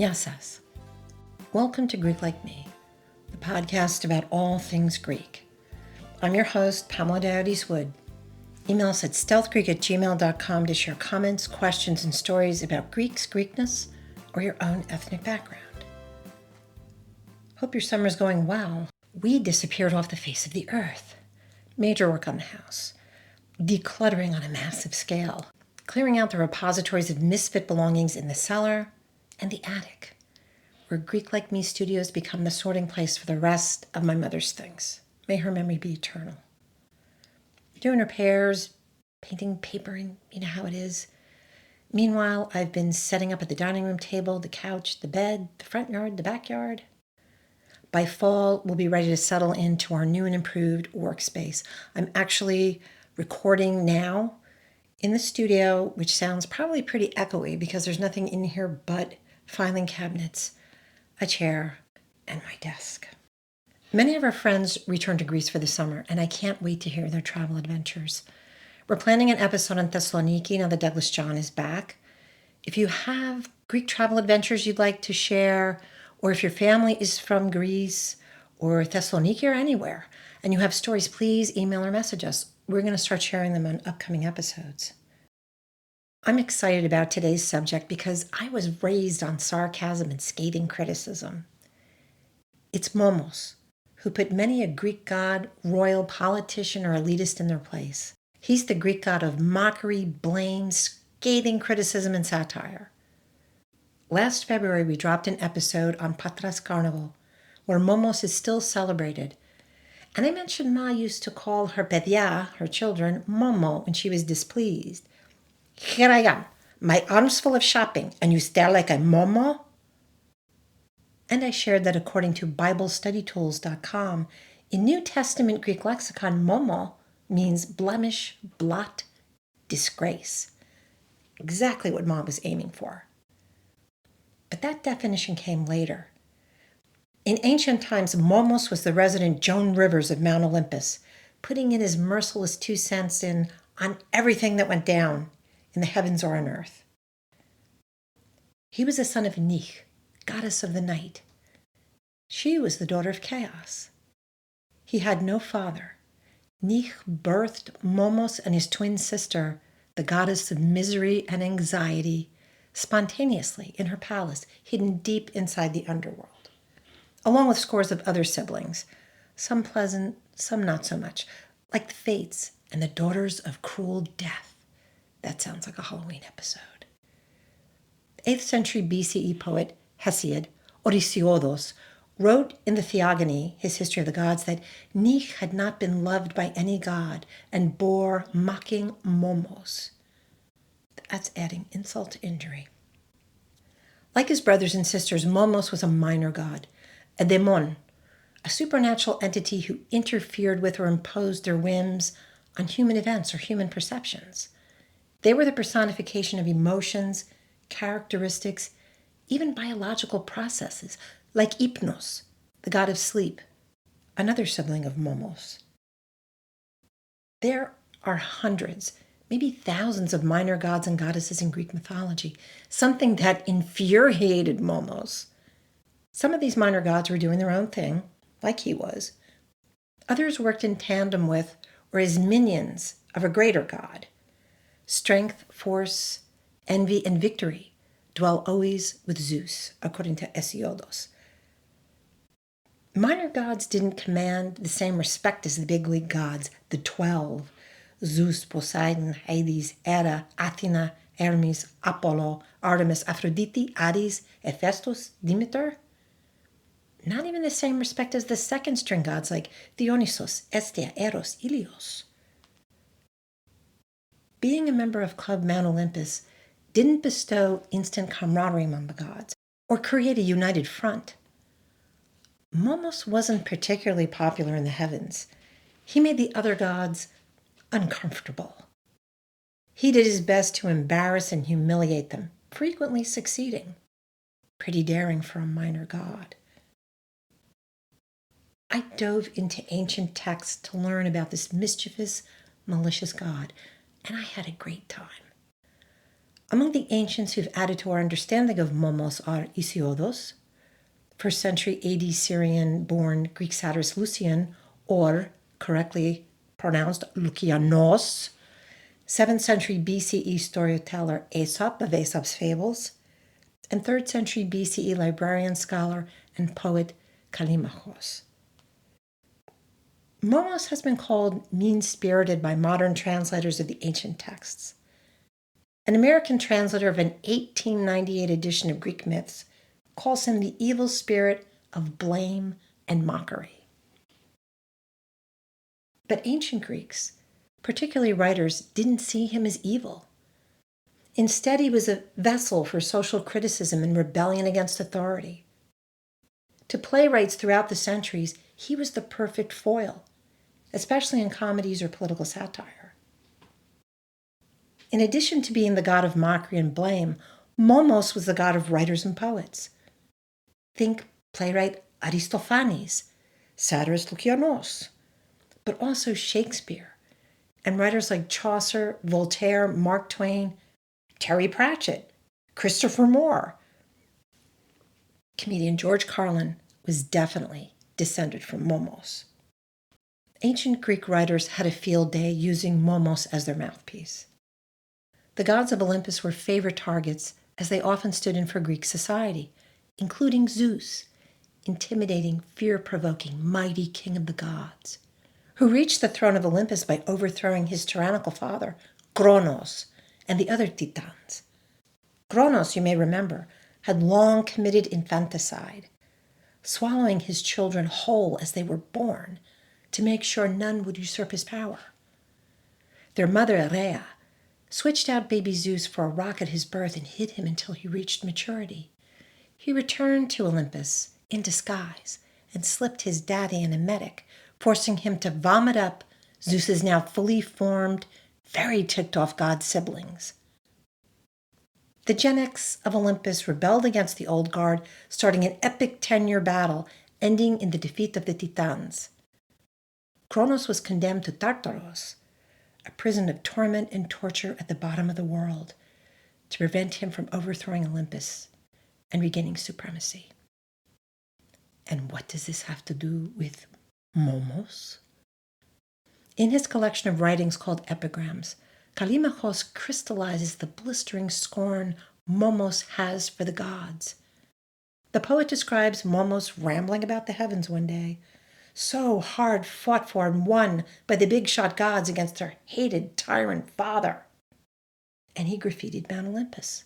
Yasas. Welcome to Greek Like Me, the podcast about all things Greek. I'm your host, Pamela Diodes-Wood. Email us at stealthgreek@gmail.com to share comments, questions, and stories about Greeks, Greekness, or your own ethnic background. Hope your summer's going well. We disappeared off the face of the earth. Major work on the house. Decluttering on a massive scale. Clearing out the repositories of misfit belongings in the cellar and the attic, where Greek Like Me Studios become the sorting place for the rest of my mother's things. May her memory be eternal. Doing repairs, painting, papering, you know how it is. Meanwhile, I've been setting up at the dining room table, the couch, the bed, the front yard, the backyard. By fall, we'll be ready to settle into our new and improved workspace. I'm actually recording now in the studio, which sounds probably pretty echoey because there's nothing in here but filing cabinets, a chair, and my desk. Many of our friends return to Greece for the summer, and I can't wait to hear their travel adventures. We're planning an episode on Thessaloniki now that Douglas John is back. If you have Greek travel adventures you'd like to share, or if your family is from Greece or Thessaloniki or anywhere, and you have stories, please email or message us. We're going to start sharing them on upcoming episodes. I'm excited about today's subject because I was raised on sarcasm and scathing criticism. It's Mómos, who put many a Greek god, royal, politician, or elitist in their place. He's the Greek god of mockery, blame, scathing criticism, and satire. Last February, we dropped an episode on Patras Carnival, where Mómos is still celebrated. And I mentioned Ma used to call her pedia, her children, Momo, when she was displeased. Here I am, my arms full of shopping, and you stare like a Momo? And I shared that according to BibleStudyTools.com, in New Testament Greek lexicon, Momo means blemish, blot, disgrace. Exactly what Mom was aiming for. But that definition came later. In ancient times, Mómos was the resident Joan Rivers of Mount Olympus, putting in his merciless 2 cents on everything that went down in the heavens or on earth. He was the son of Nich, goddess of the night. She was the daughter of chaos. He had no father. Nich birthed Mómos and his twin sister, the goddess of misery and anxiety, spontaneously in her palace, hidden deep inside the underworld, along with scores of other siblings, some pleasant, some not so much, like the Fates and the daughters of cruel death. That sounds like a Halloween episode. 8th century BCE poet Hesiod, Orsisiodos, wrote in the Theogony, his history of the gods, that Nich had not been loved by any god and bore mocking Mómos. That's adding insult to injury. Like his brothers and sisters, Mómos was a minor god, a daemon, a supernatural entity who interfered with or imposed their whims on human events or human perceptions. They were the personification of emotions, characteristics, even biological processes, like Hypnos, the god of sleep, another sibling of Mómos. There are hundreds, maybe thousands of minor gods and goddesses in Greek mythology, something that infuriated Mómos. Some of these minor gods were doing their own thing, like he was. Others worked in tandem with or as minions of a greater god. Strength, force, envy, and victory dwell always with Zeus, according to Hesiodos. Minor gods didn't command the same respect as the big league gods, the 12, Zeus, Poseidon, Hades, Hera, Athena, Hermes, Apollo, Artemis, Aphrodite, Ares, Hephaestus, Demeter. Not even the same respect as the second-string gods like Dionysos, Hestia, Eros, Ilios. Being a member of Club Mount Olympus didn't bestow instant camaraderie among the gods or create a united front. Mómos wasn't particularly popular in the heavens. He made the other gods uncomfortable. He did his best to embarrass and humiliate them, frequently succeeding. Pretty daring for a minor god. I dove into ancient texts to learn about this mischievous, malicious god, and I had a great time. Among the ancients who've added to our understanding of Momos are Hesiodos, 1st century AD Syrian-born Greek satirist Lucian, or, correctly pronounced, Lukianos, 7th century BCE storyteller Aesop of Aesop's Fables, and 3rd century BCE librarian, scholar, and poet Callimachos. Momos has been called mean-spirited by modern translators of the ancient texts. An American translator of an 1898 edition of Greek myths calls him the evil spirit of blame and mockery. But ancient Greeks, particularly writers, didn't see him as evil. Instead, he was a vessel for social criticism and rebellion against authority. To playwrights throughout the centuries, he was the perfect foil, especially in comedies or political satire. In addition to being the god of mockery and blame, Momos was the god of writers and poets. Think playwright Aristophanes, satirist Lukianos, but also Shakespeare, and writers like Chaucer, Voltaire, Mark Twain, Terry Pratchett, Christopher Moore. Comedian George Carlin was definitely descended from Momos. Ancient Greek writers had a field day using Momos as their mouthpiece. The gods of Olympus were favorite targets as they often stood in for Greek society, including Zeus, intimidating, fear-provoking, mighty king of the gods, who reached the throne of Olympus by overthrowing his tyrannical father, Kronos, and the other Titans. Kronos, you may remember, had long committed infanticide, swallowing his children whole as they were born to make sure none would usurp his power. Their mother, Rhea, switched out baby Zeus for a rock at his birth and hid him until he reached maturity. He returned to Olympus in disguise and slipped his daddy an emetic, forcing him to vomit up Zeus's now fully formed, very ticked-off god siblings. The Gen X of Olympus rebelled against the old guard, starting an epic 10-year battle, ending in the defeat of the Titans. Kronos was condemned to Tartaros, a prison of torment and torture at the bottom of the world, to prevent him from overthrowing Olympus and regaining supremacy. And what does this have to do with Momos? In his collection of writings called Epigrams, Callimachos crystallizes the blistering scorn Momos has for the gods. The poet describes Momos rambling about the heavens one day, so hard fought for and won by the big-shot gods against their hated tyrant father. And he graffitied Mount Olympus.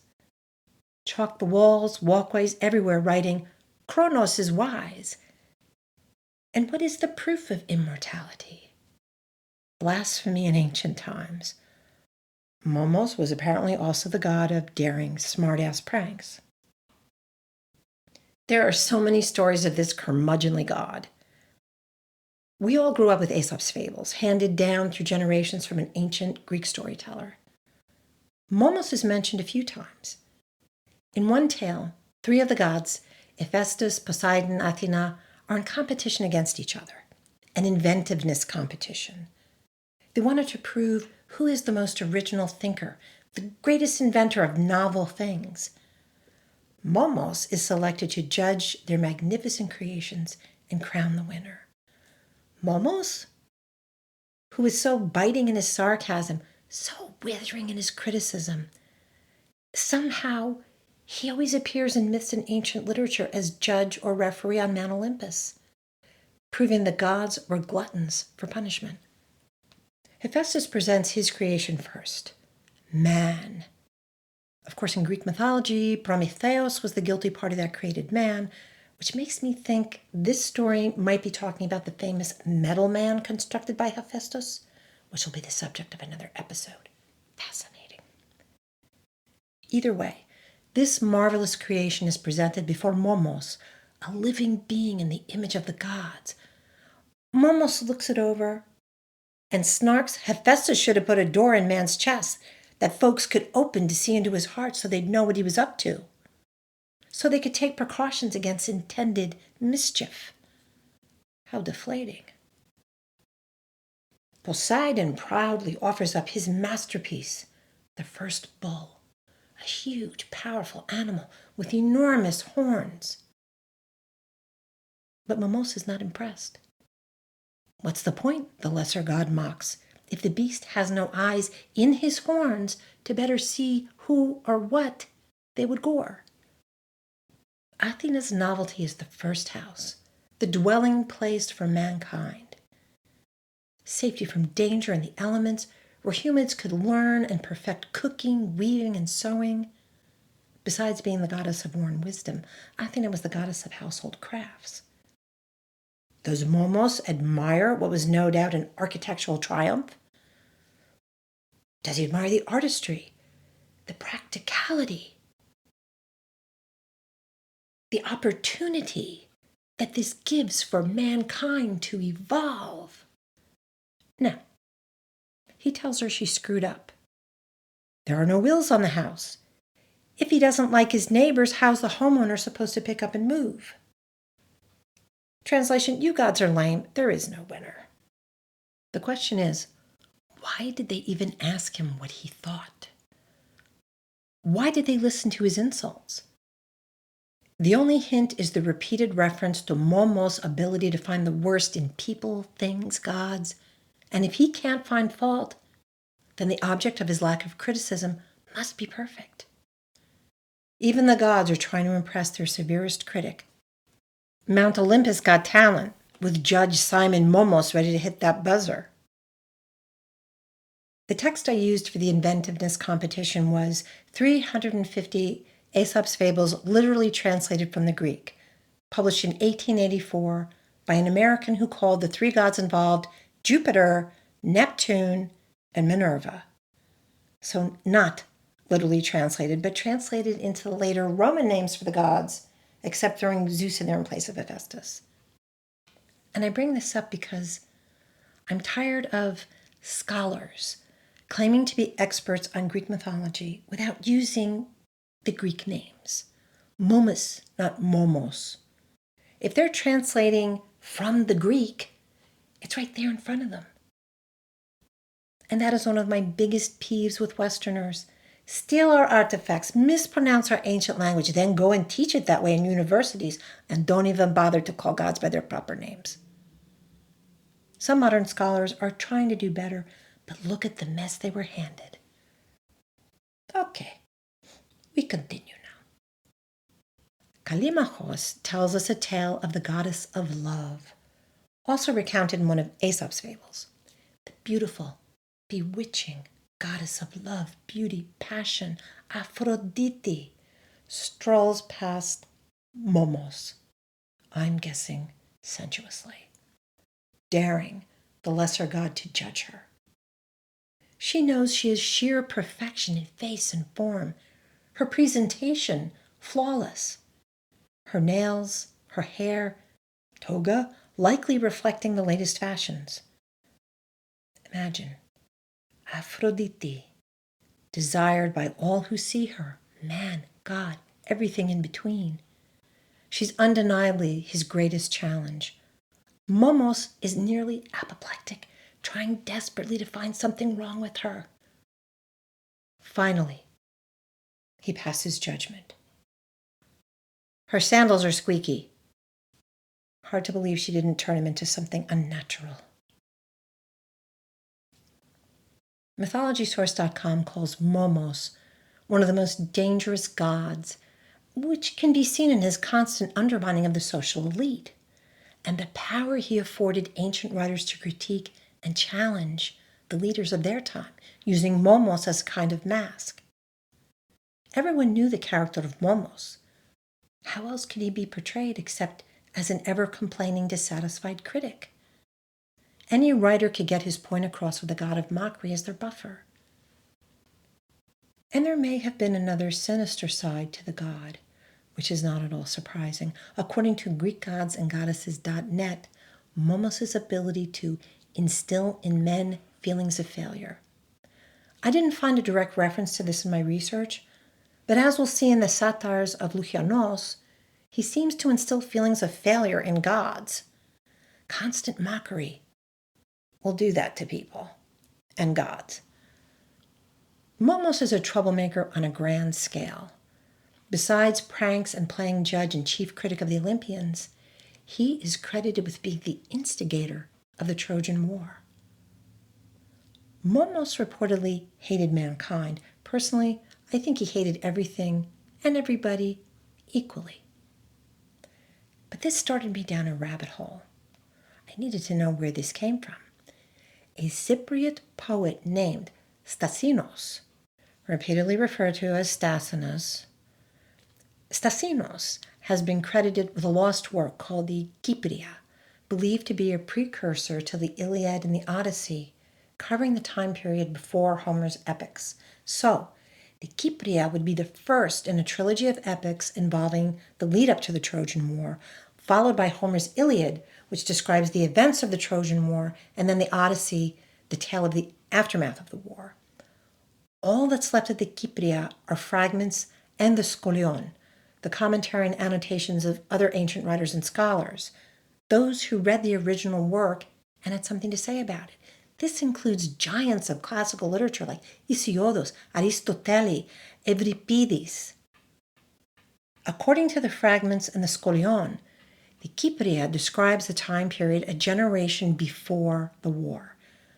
Chalked the walls, walkways, everywhere, writing, "Kronos is wise." And what is the proof of immortality? Blasphemy in ancient times. Momos was apparently also the god of daring, smart-ass pranks. There are so many stories of this curmudgeonly god. We all grew up with Aesop's Fables, handed down through generations from an ancient Greek storyteller. Momos is mentioned a few times. In one tale, 3 of the gods, Hephaestus, Poseidon, Athena, are in competition against each other, an inventiveness competition. They wanted to prove who is the most original thinker, the greatest inventor of novel things. Momos is selected to judge their magnificent creations and crown the winner. Momos, who is so biting in his sarcasm, so withering in his criticism, somehow he always appears in myths and ancient literature as judge or referee on Mount Olympus, proving the gods were gluttons for punishment. Hephaestus presents his creation first, man. Of course, in Greek mythology, Prometheus was the guilty party that created man, which makes me think this story might be talking about the famous metal man constructed by Hephaestus, which will be the subject of another episode. Fascinating. Either way, this marvelous creation is presented before Momos, a living being in the image of the gods. Momos looks it over and snarks, Hephaestus should have put a door in man's chest that folks could open to see into his heart so they'd know what he was up to, so they could take precautions against intended mischief. How deflating. Poseidon proudly offers up his masterpiece, the first bull, a huge, powerful animal with enormous horns. But Momos is not impressed. What's the point, the lesser god mocks, if the beast has no eyes in his horns to better see who or what they would gore? Athena's novelty is the first house, the dwelling place for mankind. Safety from danger and the elements, where humans could learn and perfect cooking, weaving, and sewing. Besides being the goddess of war and wisdom, Athena was the goddess of household crafts. Does Momos admire what was no doubt an architectural triumph? Does he admire the artistry, the practicality, the opportunity that this gives for mankind to evolve? No. He tells her she screwed up. There are no wheels on the house. If he doesn't like his neighbors, how's the homeowner supposed to pick up and move? Translation, you gods are lame. There is no winner. The question is, why did they even ask him what he thought? Why did they listen to his insults? The only hint is the repeated reference to Momos' ability to find the worst in people, things, gods. And if he can't find fault, then the object of his lack of criticism must be perfect. Even the gods are trying to impress their severest critic. Mount Olympus got talent, with Judge Simon Momos ready to hit that buzzer. The text I used for the inventiveness competition was 350 Aesop's Fables literally translated from the Greek, published in 1884 by an American who called the three gods involved Jupiter, Neptune, and Minerva. So not literally translated, but translated into the later Roman names for the gods, except throwing Zeus in there in place of Hephaestus. And I bring this up because I'm tired of scholars claiming to be experts on Greek mythology without using the Greek names. Momus, not Momos. If they're translating from the Greek, it's right there in front of them. And that is one of my biggest peeves with Westerners. Steal our artifacts, mispronounce our ancient language, then go and teach it that way in universities, and don't even bother to call gods by their proper names. Some modern scholars are trying to do better, but look at the mess they were handed. Okay, we continue now. Callimachos tells us a tale of the goddess of love, also recounted in one of Aesop's fables. The beautiful, bewitching goddess of love, beauty, passion, Aphrodite, strolls past Momos, I'm guessing sensuously, daring the lesser god to judge her. She knows she is sheer perfection in face and form, her presentation flawless, her nails, her hair, toga, likely reflecting the latest fashions. Imagine Aphrodite, desired by all who see her, man, God, everything in between. She's undeniably his greatest challenge. Momos is nearly apoplectic, trying desperately to find something wrong with her. Finally, he passes judgment. Her sandals are squeaky. Hard to believe she didn't turn him into something unnatural. MythologySource.com calls Momos one of the most dangerous gods, which can be seen in his constant undermining of the social elite and the power he afforded ancient writers to critique and challenge the leaders of their time, using Momos as a kind of mask. Everyone knew the character of Momos. How else could he be portrayed except as an ever-complaining, dissatisfied critic? Any writer could get his point across with the god of mockery as their buffer. And there may have been another sinister side to the god, which is not at all surprising. According to GreekGodsAndGoddesses.net, Momos' ability to instill in men feelings of failure. I didn't find a direct reference to this in my research, but as we'll see in the satires of Lukianos, he seems to instill feelings of failure in gods. Constant mockery will do that to people and gods. Momos is a troublemaker on a grand scale. Besides pranks and playing judge and chief critic of the Olympians, he is credited with being the instigator of the Trojan War. Momos reportedly hated mankind. Personally, I think he hated everything and everybody equally. But this started me down a rabbit hole. I needed to know where this came from. A Cypriot poet named Stasinos, repeatedly referred to as Stasinos, has been credited with a lost work called the Kypria, believed to be a precursor to the Iliad and the Odyssey, covering the time period before Homer's epics. So, the Kypria would be the first in a trilogy of epics involving the lead up to the Trojan War, followed by Homer's Iliad, which describes the events of the Trojan War, and then the Odyssey, the tale of the aftermath of the war. All that's left of the Kypria are fragments and the scholion, the commentary and annotations of other ancient writers and scholars, those who read the original work and had something to say about it. This includes giants of classical literature like Hesiodos, Aristoteles, Euripides. According to the fragments and the scholion, the Kypria describes the time period a generation before the war,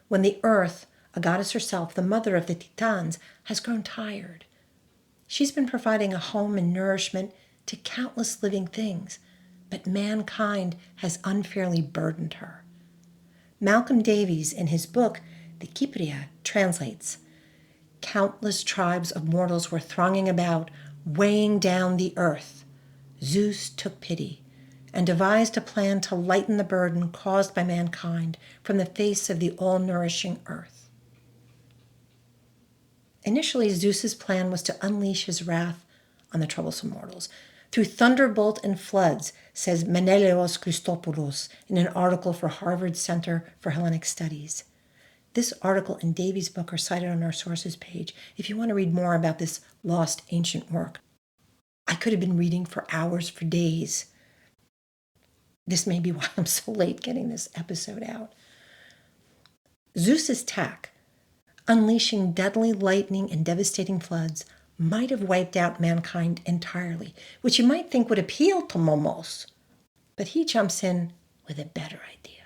when the earth, a goddess herself, the mother of the Titans, has grown tired. She's been providing a home and nourishment to countless living things, but mankind has unfairly burdened her. Malcolm Davies, in his book, The Kypria, translates, "Countless tribes of mortals were thronging about, weighing down the earth. Zeus took pity and devised a plan to lighten the burden caused by mankind from the face of the all-nourishing earth." Initially, Zeus's plan was to unleash his wrath on the troublesome mortals through thunderbolt and floods, says Menelaos Christopoulos in an article for Harvard Center for Hellenic Studies. This article and Davies' book are cited on our sources page if you want to read more about this lost ancient work. I could have been reading for hours, for days. This may be why I'm so late getting this episode out. Zeus's attack, unleashing deadly lightning and devastating floods, might have wiped out mankind entirely, which you might think would appeal to Momos. But he jumps in with a better idea.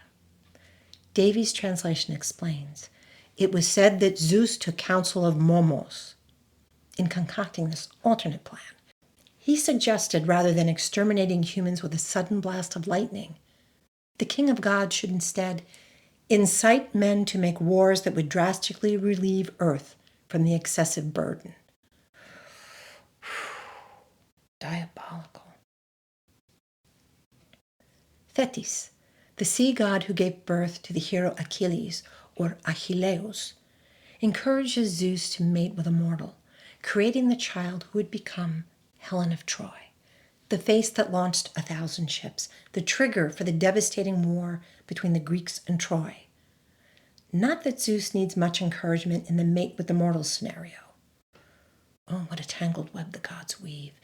Davies' translation explains, it was said that Zeus took counsel of Momos in concocting this alternate plan. He suggested, rather than exterminating humans with a sudden blast of lightning, the king of gods should instead incite men to make wars that would drastically relieve Earth from the excessive burden. Diabolical. Thetis, the sea god who gave birth to the hero Achilles, or Achilleus, encourages Zeus to mate with a mortal, creating the child who would become Helen of Troy, the face that launched 1,000 ships, the trigger for the devastating war between the Greeks and Troy. Not that Zeus needs much encouragement in the mate with the mortal scenario. Oh, what a tangled web the gods weave.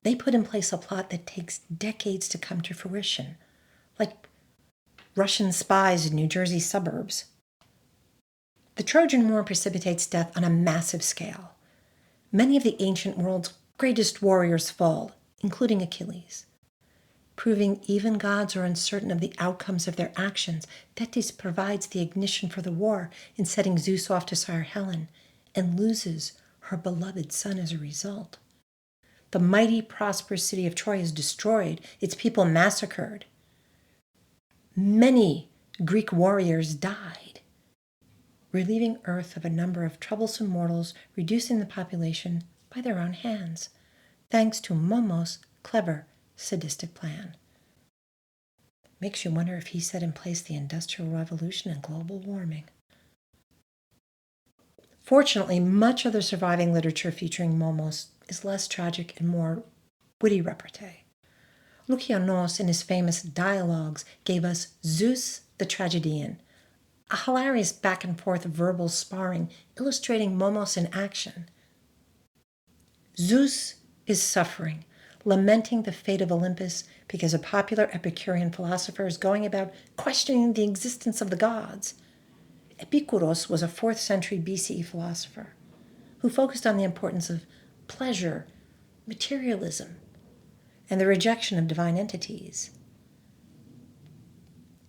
They put in place a plot that takes decades to come to fruition, like Russian spies in New Jersey suburbs. The Trojan War precipitates death on a massive scale. Many of the ancient world's greatest warriors fall, including Achilles. Proving even gods are uncertain of the outcomes of their actions, Thetis provides the ignition for the war in setting Zeus off to sire Helen, and loses her beloved son as a result. The mighty, prosperous city of Troy is destroyed, its people massacred. Many Greek warriors died, relieving Earth of a number of troublesome mortals, reducing the population by their own hands, thanks to Momos' clever, sadistic plan. Makes you wonder if he set in place the Industrial Revolution and global warming. Fortunately, much of the surviving literature featuring Momos is less tragic and more witty repartee. Lukianos, in his famous Dialogues, gave us Zeus the Tragedian, a hilarious back-and-forth verbal sparring illustrating Momos in action. Zeus is suffering, lamenting the fate of Olympus because a popular Epicurean philosopher is going about questioning the existence of the gods. Epikuros was a 4th century BCE philosopher. who focused on the importance of pleasure, materialism, and the rejection of divine entities.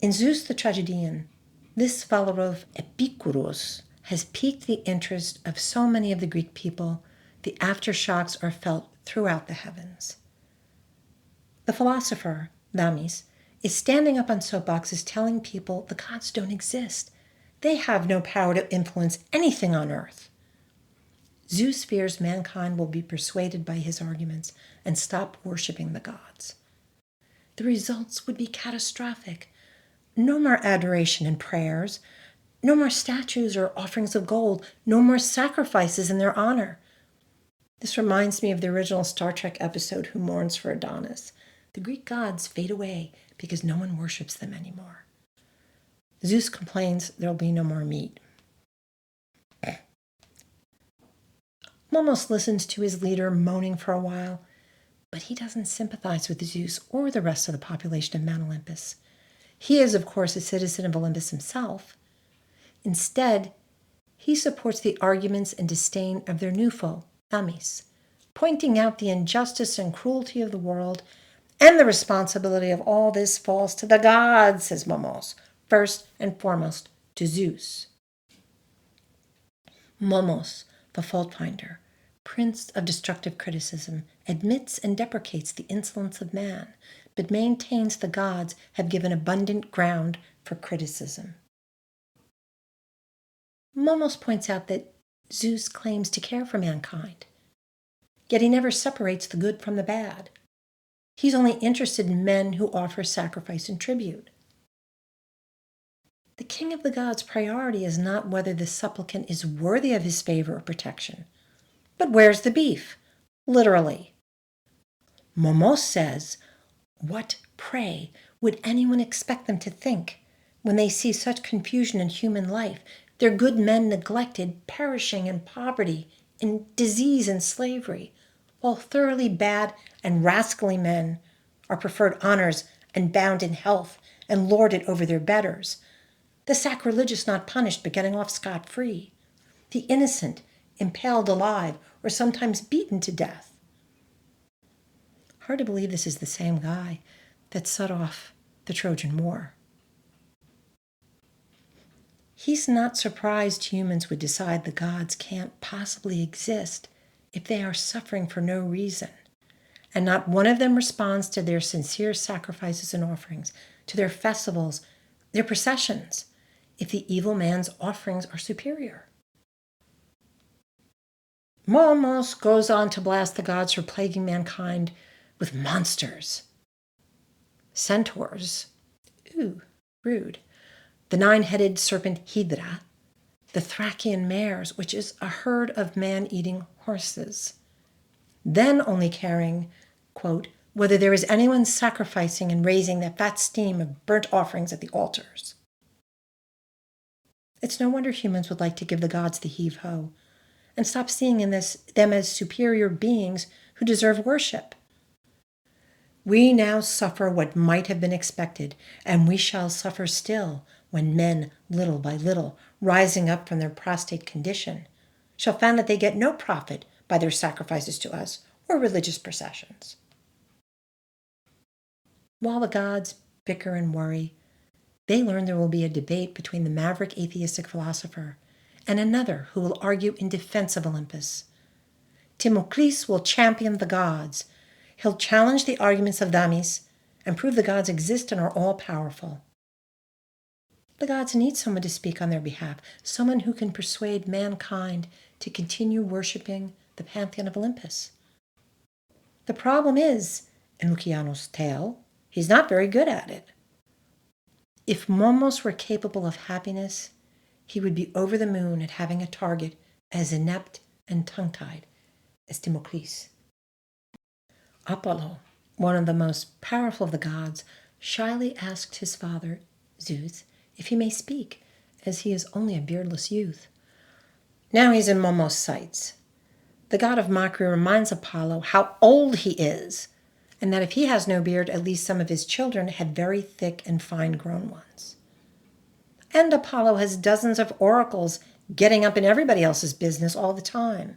In Zeus the Tragedian, this follower of Epicurus has piqued the interest of so many of the Greek people, the aftershocks are felt throughout the heavens. The philosopher, Damis, is standing up on soapboxes telling people the gods don't exist. They have no power to influence anything on earth. Zeus fears mankind will be persuaded by his arguments and stop worshiping the gods. The results would be catastrophic. No more adoration and prayers, no more statues or offerings of gold, no more sacrifices in their honor. This reminds me of the original Star Trek episode Who Mourns for Adonis? The Greek gods fade away because no one worships them anymore. Zeus complains there'll be no more meat. Momos listens to his leader moaning for a while, but he doesn't sympathize with Zeus or the rest of the population of Mount Olympus. He is, of course, a citizen of Olympus himself. Instead, he supports the arguments and disdain of their new foe, Damis, pointing out the injustice and cruelty of the world, and the responsibility of all this falls to the gods, says Momos, first and foremost to Zeus. Momos, the fault finder, prince of destructive criticism, admits and deprecates the insolence of man, but maintains the gods have given abundant ground for criticism. Momos points out that Zeus claims to care for mankind, yet he never separates the good from the bad. He's only interested in men who offer sacrifice and tribute. The king of the gods' priority is not whether the supplicant is worthy of his favor or protection, but where's the beef? Literally. Momos says, what, pray, would anyone expect them to think when they see such confusion in human life, their good men neglected, perishing in poverty, in disease and slavery, while thoroughly bad and rascally men are preferred honors and bound in health and lorded over their betters, the sacrilegious not punished but getting off scot-free, the innocent impaled alive or sometimes beaten to death. Hard to believe this is the same guy that set off the Trojan War. He's not surprised humans would decide the gods can't possibly exist if they are suffering for no reason, and not one of them responds to their sincere sacrifices and offerings, to their festivals, their processions, if the evil man's offerings are superior. Momos goes on to blast the gods for plaguing mankind with monsters, centaurs, rude, the 9-headed serpent Hydra, the Thracian mares, which is a herd of man-eating horses, then only caring, quote, whether there is anyone sacrificing and raising that fat steam of burnt offerings at the altars. It's no wonder humans would like to give the gods the heave-ho and stop seeing them as superior beings who deserve worship. We now suffer what might have been expected, and we shall suffer still when men, little by little, rising up from their prostrate condition, shall find that they get no profit by their sacrifices to us or religious processions. While the gods bicker and worry, they learn there will be a debate between the maverick atheistic philosopher and another who will argue in defense of Olympus. Timocles will champion the gods. He'll challenge the arguments of Damis and prove the gods exist and are all-powerful. The gods need someone to speak on their behalf, someone who can persuade mankind to continue worshiping the pantheon of Olympus. The problem is, in Luciano's tale, he's not very good at it. If Momos were capable of happiness, he would be over the moon at having a target as inept and tongue-tied as Timocles. Apollo, one of the most powerful of the gods, shyly asked his father, Zeus, if he may speak, as he is only a beardless youth. Now he's in Momos' sights. The god of mockery reminds Apollo how old he is, and that if he has no beard, at least some of his children had very thick and fine-grown ones. And Apollo has dozens of oracles getting up in everybody else's business all the time.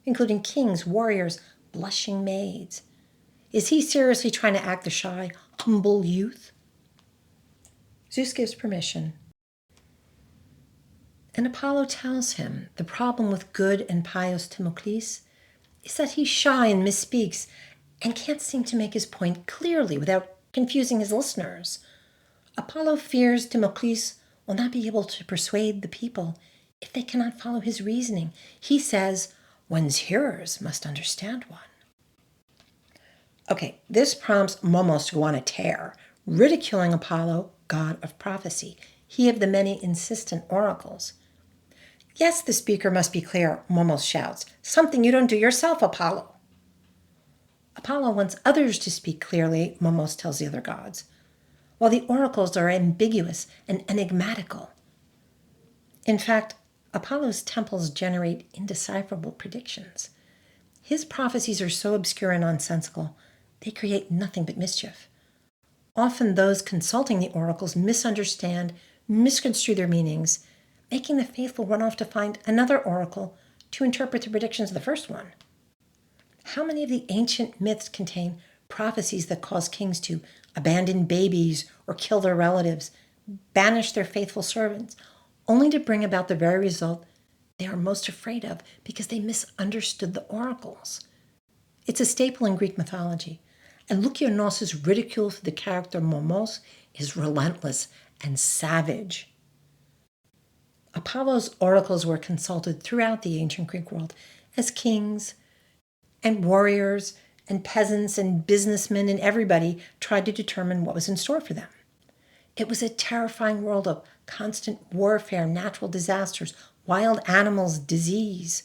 including kings, warriors, blushing maids. Is he seriously trying to act the shy, humble youth? Zeus gives permission. And Apollo tells him the problem with good and pious Timocles is that he's shy and misspeaks and can't seem to make his point clearly without confusing his listeners. Apollo fears Timocles will not be able to persuade the people if they cannot follow his reasoning. He says, one's hearers must understand one. Okay, this prompts Mómos to go on a tear, ridiculing Apollo, god of prophecy, he of the many insistent oracles. Yes, the speaker must be clear, Mómos shouts. Something you don't do yourself, Apollo. Apollo wants others to speak clearly, Mómos tells the other gods, while the oracles are ambiguous and enigmatical. In fact, Apollo's temples generate indecipherable predictions. His prophecies are so obscure and nonsensical, they create nothing but mischief. Often those consulting the oracles misunderstand, misconstrue their meanings, making the faithful run off to find another oracle to interpret the predictions of the first one. How many of the ancient myths contain prophecies that cause kings to abandon babies or kill their relatives, banish their faithful servants, only to bring about the very result they are most afraid of because they misunderstood the oracles? It's a staple in Greek mythology, and Lukianos' ridicule for the character Mómos is relentless and savage. Apollo's oracles were consulted throughout the ancient Greek world as kings and warriors and peasants and businessmen and everybody tried to determine what was in store for them. It was a terrifying world of constant warfare, natural disasters, wild animals, disease.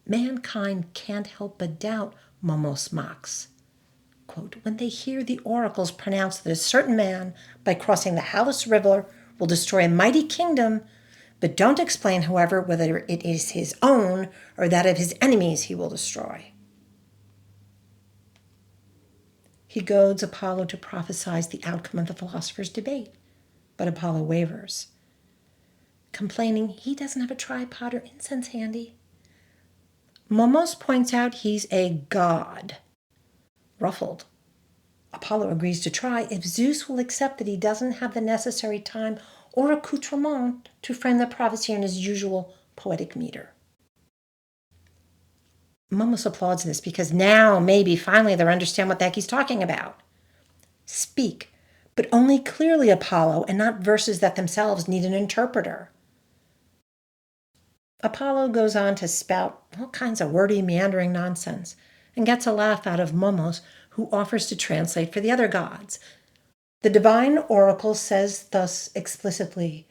Mankind can't help but doubt, Mómos mocks. Quote, when they hear the oracles pronounce that a certain man, by crossing the Halys River, will destroy a mighty kingdom, but don't explain, however, whether it is his own or that of his enemies he will destroy. He goads Apollo to prophesy the outcome of the philosophers' debate, but Apollo wavers, complaining he doesn't have a tripod or incense handy. Mómos points out he's a god. Ruffled, Apollo agrees to try if Zeus will accept that he doesn't have the necessary time or accoutrement to frame the prophecy in his usual poetic meter. Mómos applauds this because now, maybe, finally, they'll understand what the heck he's talking about. Speak, but only clearly, Apollo, and not verses that themselves need an interpreter. Apollo goes on to spout all kinds of wordy, meandering nonsense and gets a laugh out of Mómos, who offers to translate for the other gods. The divine oracle says thus explicitly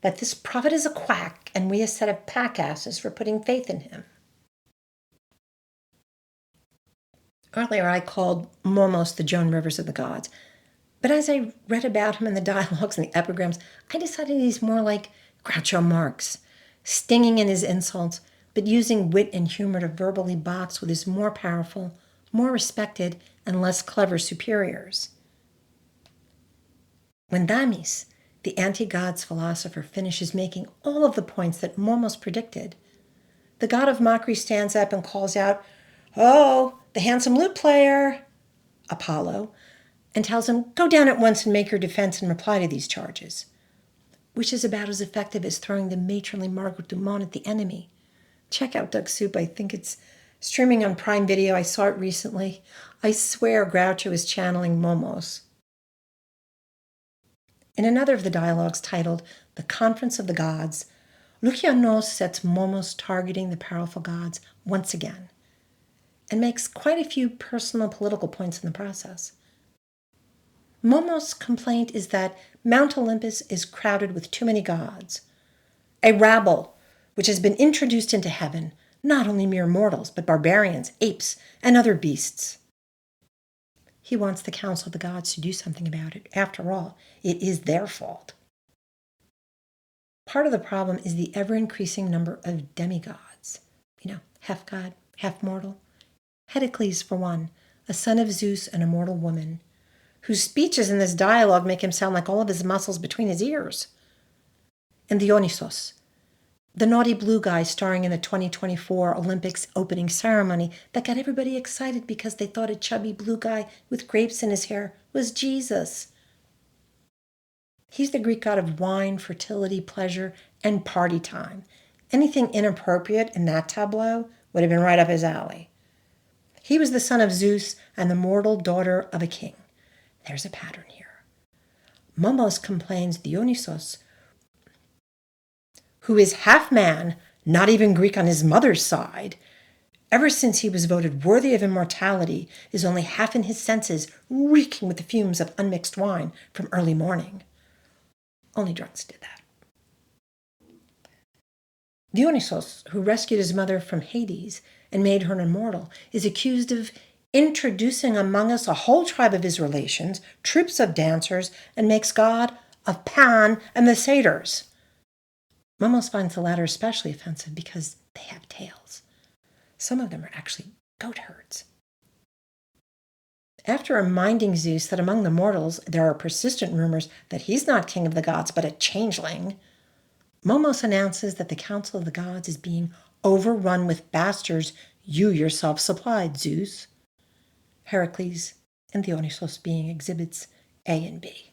that this prophet is a quack and we a set of packasses for putting faith in him. Earlier I called Mómos the Joan Rivers of the gods, but as I read about him in the dialogues and the epigrams, I decided he's more like Groucho Marx, stinging in his insults, but using wit and humor to verbally box with his more powerful, more respected, and less clever superiors. When Damis, the anti-gods philosopher, finishes making all of the points that Mómos predicted, the god of mockery stands up and calls out, "Oh, the handsome lute player," Apollo, and tells him, "Go down at once and make your defense in reply to these charges," which is about as effective as throwing the matronly Margaret Dumont at the enemy. Check out Duck Soup. I think it's streaming on Prime Video. I saw it recently. I swear Groucho is channeling Mómos. In another of the dialogues titled The Conference of the Gods, Lukianos sets Mómos targeting the powerful gods once again and makes quite a few personal political points in the process. Mómos' complaint is that Mount Olympus is crowded with too many gods, a rabble which has been introduced into heaven, not only mere mortals, but barbarians, apes, and other beasts. He wants the council of the gods to do something about it. After all, it is their fault. Part of the problem is the ever-increasing number of demigods. Half god, half mortal. Heracles, for one, a son of Zeus and a mortal woman, whose speeches in this dialogue make him sound like all of his muscles between his ears. And Dionysos, the naughty blue guy starring in the 2024 Olympics opening ceremony that got everybody excited because they thought a chubby blue guy with grapes in his hair was Jesus. He's the Greek god of wine, fertility, pleasure, and party time. Anything inappropriate in that tableau would have been right up his alley. He was the son of Zeus and the mortal daughter of a king. There's a pattern here. Mómos complains Dionysos, who is half man, not even Greek on his mother's side, ever since he was voted worthy of immortality, is only half in his senses, reeking with the fumes of unmixed wine from early morning. Only drunks did that. Dionysos, who rescued his mother from Hades and made her immortal, is accused of introducing among us a whole tribe of his relations, troops of dancers, and makes God of Pan and the satyrs. Mómos finds the latter especially offensive because they have tails. Some of them are actually goat herds. After reminding Zeus that among the mortals there are persistent rumors that he's not king of the gods but a changeling, Mómos announces that the council of the gods is being overrun with bastards you yourself supplied, Zeus. Heracles and Dionysos being exhibits A and B.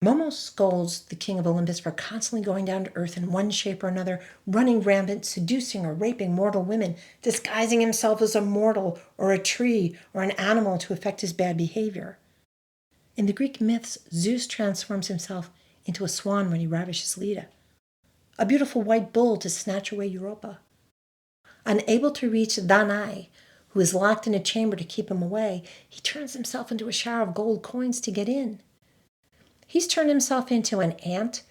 Mómos scolds the king of Olympus for constantly going down to earth in one shape or another, running rampant, seducing or raping mortal women, disguising himself as a mortal or a tree or an animal to effect his bad behavior. In the Greek myths, Zeus transforms himself into a swan when he ravishes Leda, a beautiful white bull to snatch away Europa. Unable to reach Danae, who is locked in a chamber to keep him away, he turns himself into a shower of gold coins to get in. He's turned himself into an ant,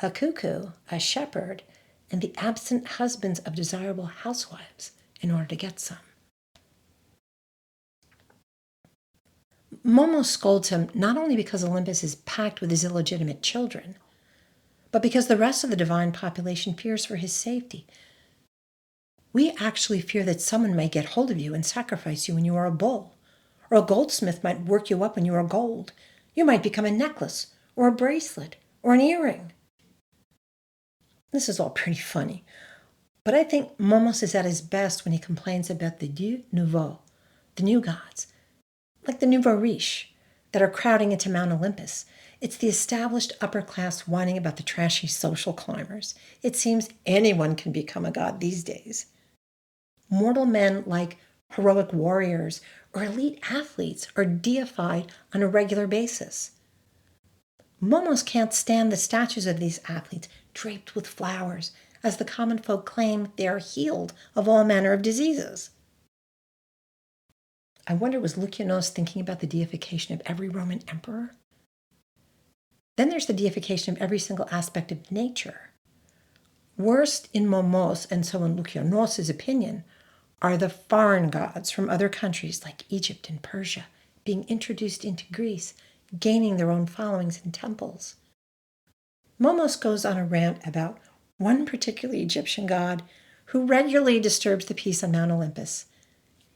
a cuckoo, a shepherd, and the absent husbands of desirable housewives in order to get some. Mómos scolds him not only because Olympus is packed with his illegitimate children, but because the rest of the divine population fears for his safety. We actually fear that someone may get hold of you and sacrifice you when you are a bull, or a goldsmith might work you up when you are gold. You might become a necklace, or a bracelet, or an earring. This is all pretty funny, but I think Mómos is at his best when he complains about the dieux nouveaux, the new gods, like the nouveau riche, that are crowding into Mount Olympus. It's the established upper class whining about the trashy social climbers. It seems anyone can become a god these days. Mortal men like heroic warriors or elite athletes are deified on a regular basis. Mómos can't stand the statues of these athletes draped with flowers, as the common folk claim they are healed of all manner of diseases. I wonder, was Lucianos thinking about the deification of every Roman emperor? Then there's the deification of every single aspect of nature. Worst in Mómos, and so in Lucianos' opinion, are the foreign gods from other countries like Egypt and Persia being introduced into Greece, gaining their own followings and temples. Mómos goes on a rant about one particular Egyptian god who regularly disturbs the peace on Mount Olympus.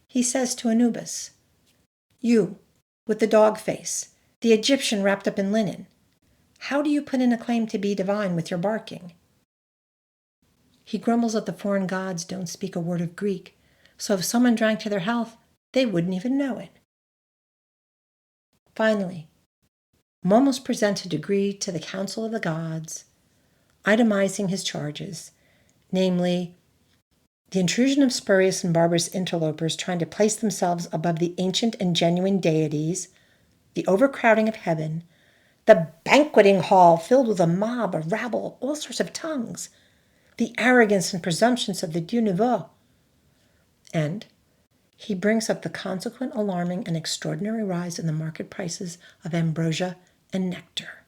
He says to Anubis, "You, with the dog face, the Egyptian wrapped up in linen, how do you put in a claim to be divine with your barking?" He grumbles that the foreign gods don't speak a word of Greek, so if someone drank to their health, they wouldn't even know it. Finally, Mómos presents a decree to the Council of the Gods, itemizing his charges, namely, the intrusion of spurious and barbarous interlopers trying to place themselves above the ancient and genuine deities, the overcrowding of heaven, the banqueting hall filled with a mob, a rabble, all sorts of tongues, the arrogance and presumptions of the dieux nouveaux. And he brings up the consequent alarming and extraordinary rise in the market prices of ambrosia and nectar.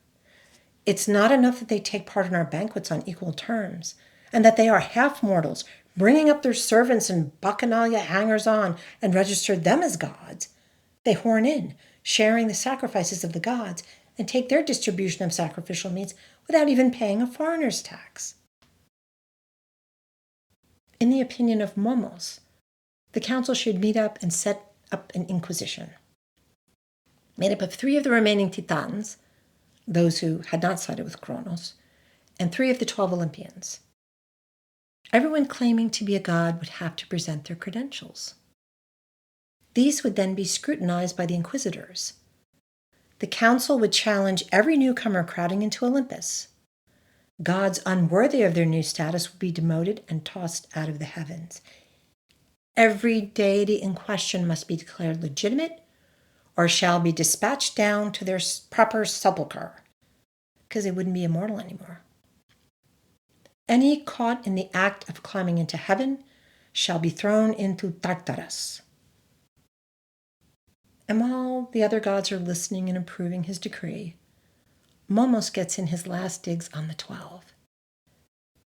It's not enough that they take part in our banquets on equal terms, and that they are half mortals, bringing up their servants and bacchanalia hangers-on and register them as gods. They horn in, sharing the sacrifices of the gods, and take their distribution of sacrificial meats without even paying a foreigner's tax. In the opinion of Mómos, the council should meet up and set up an inquisition, made up of 3 of the remaining Titans, those who had not sided with Kronos, and 3 of the 12 Olympians. Everyone claiming to be a god would have to present their credentials. These would then be scrutinized by the inquisitors. The council would challenge every newcomer crowding into Olympus. Gods unworthy of their new status would be demoted and tossed out of the heavens. Every deity in question must be declared legitimate or shall be dispatched down to their proper sepulcher, because they wouldn't be immortal anymore. Any caught in the act of climbing into heaven shall be thrown into Tartarus. And while the other gods are listening and approving his decree, Momos gets in his last digs on the 12.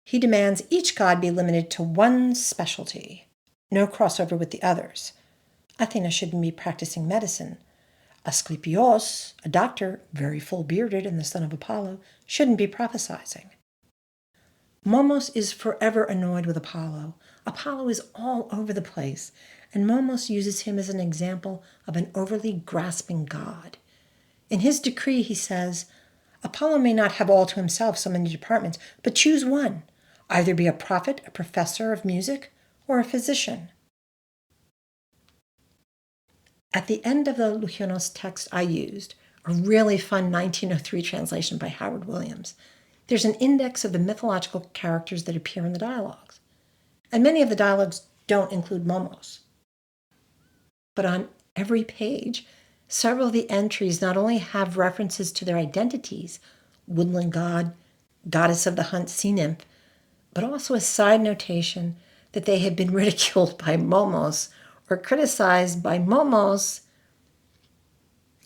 He demands each god be limited to one specialty, no crossover with the others. Athena shouldn't be practicing medicine. Asclepios, a doctor, very full-bearded and the son of Apollo, shouldn't be prophesizing. Momos is forever annoyed with Apollo. Apollo is all over the place, and Momos uses him as an example of an overly grasping god. In his decree, he says, Apollo may not have all to himself so many departments, but choose one. Either be a prophet, a professor of music, or a physician. At the end of the Lucianos text I used, a really fun 1903 translation by Howard Williams, there's an index of the mythological characters that appear in the dialogues. And many of the dialogues don't include Momos. But on every page, several of the entries not only have references to their identities, woodland god, goddess of the hunt, sea nymph, but also a side notation that they have been ridiculed by Momos or criticized by Momos.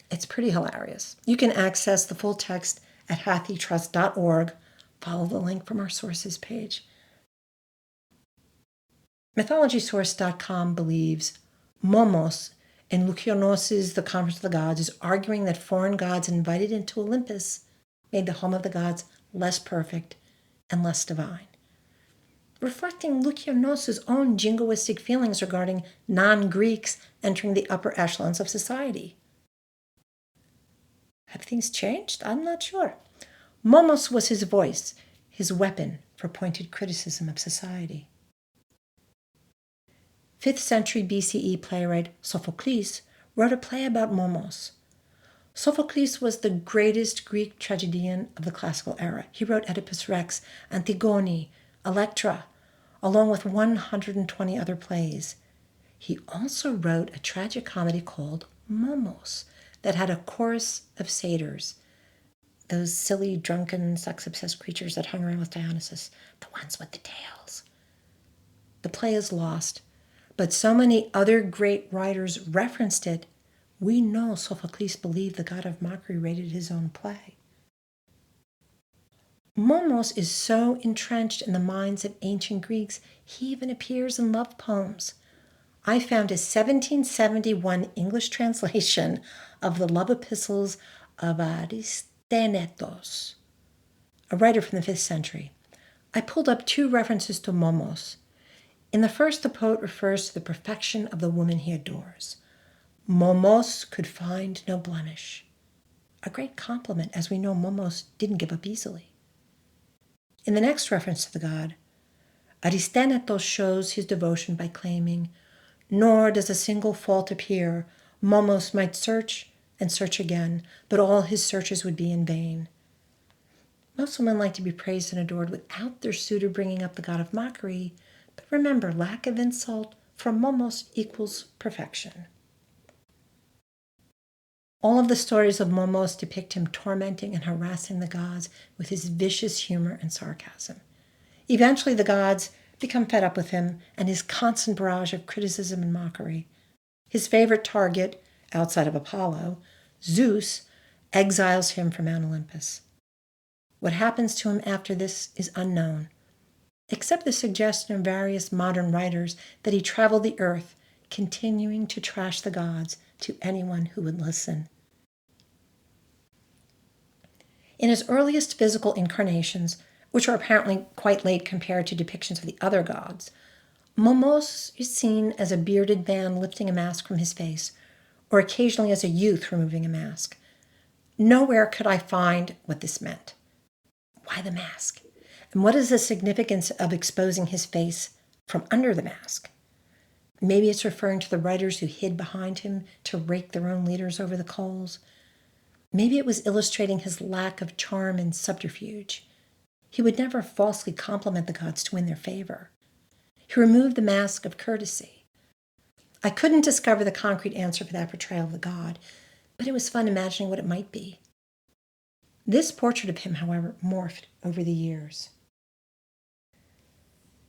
It's pretty hilarious. You can access the full text at hathitrust.org. Follow the link from our sources page. MythologySource.com believes Momos in Lucianos' The Conference of the Gods is arguing that foreign gods invited into Olympus made the home of the gods less perfect and less divine, reflecting Lucianos' own jingoistic feelings regarding non-Greeks entering the upper echelons of society. Have things changed? I'm not sure. Momos was his voice, his weapon for pointed criticism of society. 5th century BCE playwright Sophocles wrote a play about Momos. Sophocles was the greatest Greek tragedian of the classical era. He wrote Oedipus Rex, Antigone, Electra, along with 120 other plays. He also wrote a tragic comedy called Momos that had a chorus of satyrs, those silly, drunken, sex-obsessed creatures that hung around with Dionysus, the ones with the tails. The play is lost, but so many other great writers referenced it, we know Sophocles believed the god of mockery rated his own play. Momos is so entrenched in the minds of ancient Greeks, he even appears in love poems. I found a 1771 English translation of the love epistles of Aristenetos, a writer from the 5th century. I pulled up 2 references to Momos. In the first, the poet refers to the perfection of the woman he adores. Momos could find no blemish. A great compliment, as we know Momos didn't give up easily. In the next reference to the god, Aristenetos shows his devotion by claiming, nor does a single fault appear. Momos might search and search again, but all his searches would be in vain. Most women like to be praised and adored without their suitor bringing up the god of mockery, but remember, lack of insult from Momos equals perfection. All of the stories of Momos depict him tormenting and harassing the gods with his vicious humor and sarcasm. Eventually, the gods become fed up with him and his constant barrage of criticism and mockery. His favorite target, outside of Apollo, Zeus, exiles him from Mount Olympus. What happens to him after this is unknown, except the suggestion of various modern writers that he traveled the earth, continuing to trash the gods to anyone who would listen. In his earliest physical incarnations, which are apparently quite late compared to depictions of the other gods, Momos is seen as a bearded man lifting a mask from his face, or occasionally as a youth removing a mask. Nowhere could I find what this meant. Why the mask? And what is the significance of exposing his face from under the mask? Maybe it's referring to the writers who hid behind him to rake their own leaders over the coals. Maybe it was illustrating his lack of charm and subterfuge. He would never falsely compliment the gods to win their favor. He removed the mask of courtesy. I couldn't discover the concrete answer for that portrayal of the god, but it was fun imagining what it might be. This portrait of him, however, morphed over the years.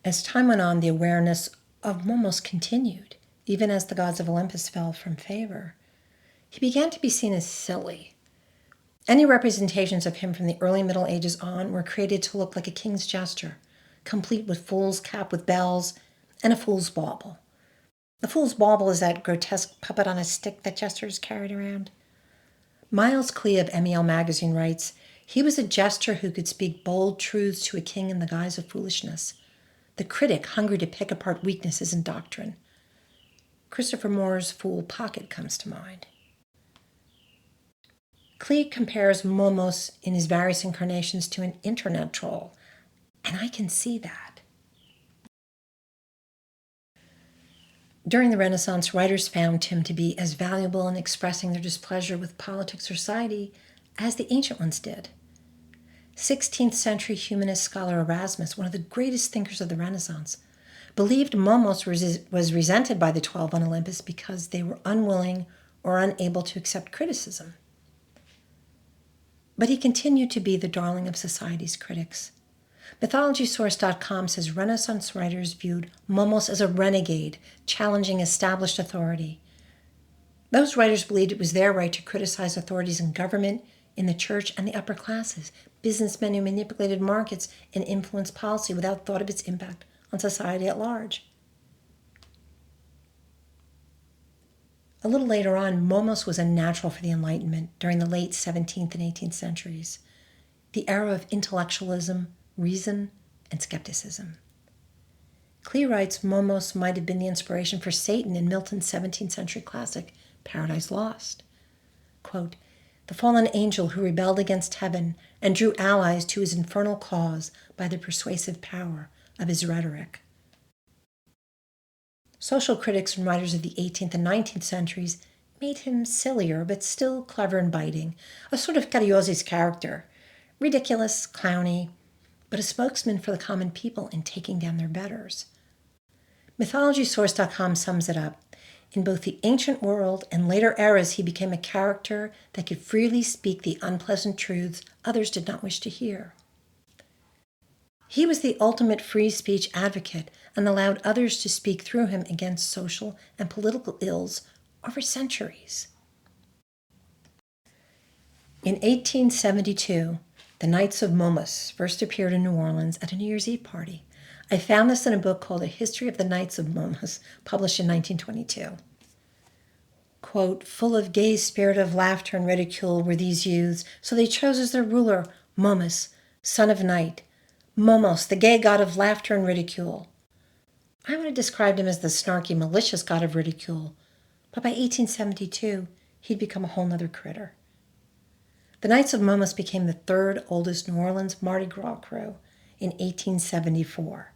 As time went on, the awareness of Mómos continued, even as the gods of Olympus fell from favor. He began to be seen as silly. Any representations of him from the early Middle Ages on were created to look like a king's jester, complete with fool's cap with bells and a fool's bauble. The fool's bauble is that grotesque puppet on a stick that jesters carried around. Miles Klee of MEL magazine writes, he was a jester who could speak bold truths to a king in the guise of foolishness, the critic hungry to pick apart weaknesses in doctrine. Christopher Moore's Fool Pocket comes to mind. Klee compares Mómos in his various incarnations to an internet troll, and I can see that. During the Renaissance, writers found him to be as valuable in expressing their displeasure with politics or society as the ancient ones did. 16th century humanist scholar Erasmus, one of the greatest thinkers of the Renaissance, believed Mómos was resented by the 12 on Olympus because they were unwilling or unable to accept criticism. But he continued to be the darling of society's critics. MythologySource.com says Renaissance writers viewed Mómos as a renegade, challenging established authority. Those writers believed it was their right to criticize authorities in government, in the church, and the upper classes, businessmen who manipulated markets and influenced policy without thought of its impact on society at large. A little later on, Mómos was a natural for the Enlightenment during the late 17th and 18th centuries, the era of intellectualism, reason, and skepticism. Klee writes Mómos might have been the inspiration for Satan in Milton's 17th century classic, Paradise Lost. Quote, the fallen angel who rebelled against heaven and drew allies to his infernal cause by the persuasive power of his rhetoric. Social critics and writers of the 18th and 19th centuries made him sillier, but still clever and biting, a sort of Cariosi's character, ridiculous, clowny, but a spokesman for the common people in taking down their betters. MythologySource.com sums it up. In both the ancient world and later eras, he became a character that could freely speak the unpleasant truths others did not wish to hear. He was the ultimate free speech advocate and allowed others to speak through him against social and political ills over centuries. In 1872, the Knights of Mómos first appeared in New Orleans at a New Year's Eve party. I found this in a book called A History of the Knights of Mómos, published in 1922. Quote, full of gay spirit of laughter and ridicule were these youths, so they chose as their ruler Mómos, son of Night, Mómos, the gay god of laughter and ridicule. I would have described him as the snarky, malicious god of ridicule, but by 1872, he'd become a whole nother critter. The Knights of Mómos became the third oldest New Orleans Mardi Gras crew in 1874.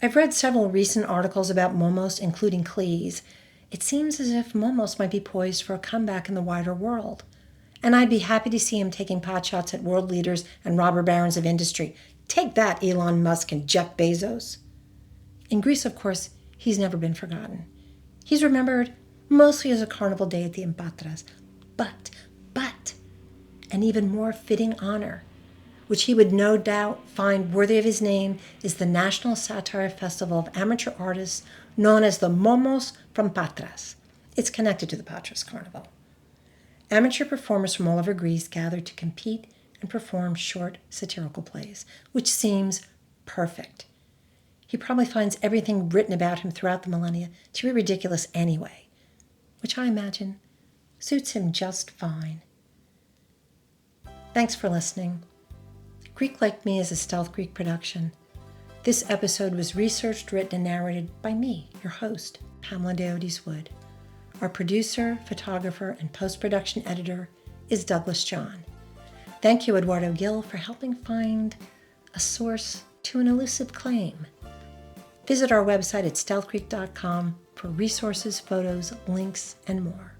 I've read several recent articles about Mómos, including Klee's. It seems as if Mómos might be poised for a comeback in the wider world, and I'd be happy to see him taking potshots at world leaders and robber barons of industry. Take that, Elon Musk and Jeff Bezos. In Greece, of course, he's never been forgotten. He's remembered mostly as a carnival day at the Empatras, but an even more fitting honor, which he would no doubt find worthy of his name, is the National Satire Festival of Amateur Artists known as the Mómos from Patras. It's connected to the Patras Carnival. Amateur performers from all over Greece gather to compete and perform short satirical plays, which seems perfect. He probably finds everything written about him throughout the millennia to be ridiculous anyway, which I imagine suits him just fine. Thanks for listening. Greek Like Me is a Stealth Greek production. This episode was researched, written, and narrated by me, your host, Pamela Daodes Wood. Our producer, photographer, and post-production editor is Douglas John. Thank you, Eduardo Gil, for helping find a source to an elusive claim. Visit our website at stealthcreek.com for resources, photos, links, and more.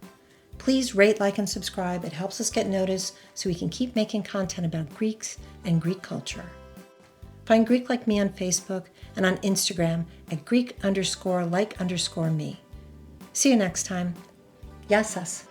Please rate, like, and subscribe. It helps us get noticed so we can keep making content about Greeks and Greek culture. Find Greek Like Me on Facebook and on Instagram at Greek_like_me. See you next time. Yassas.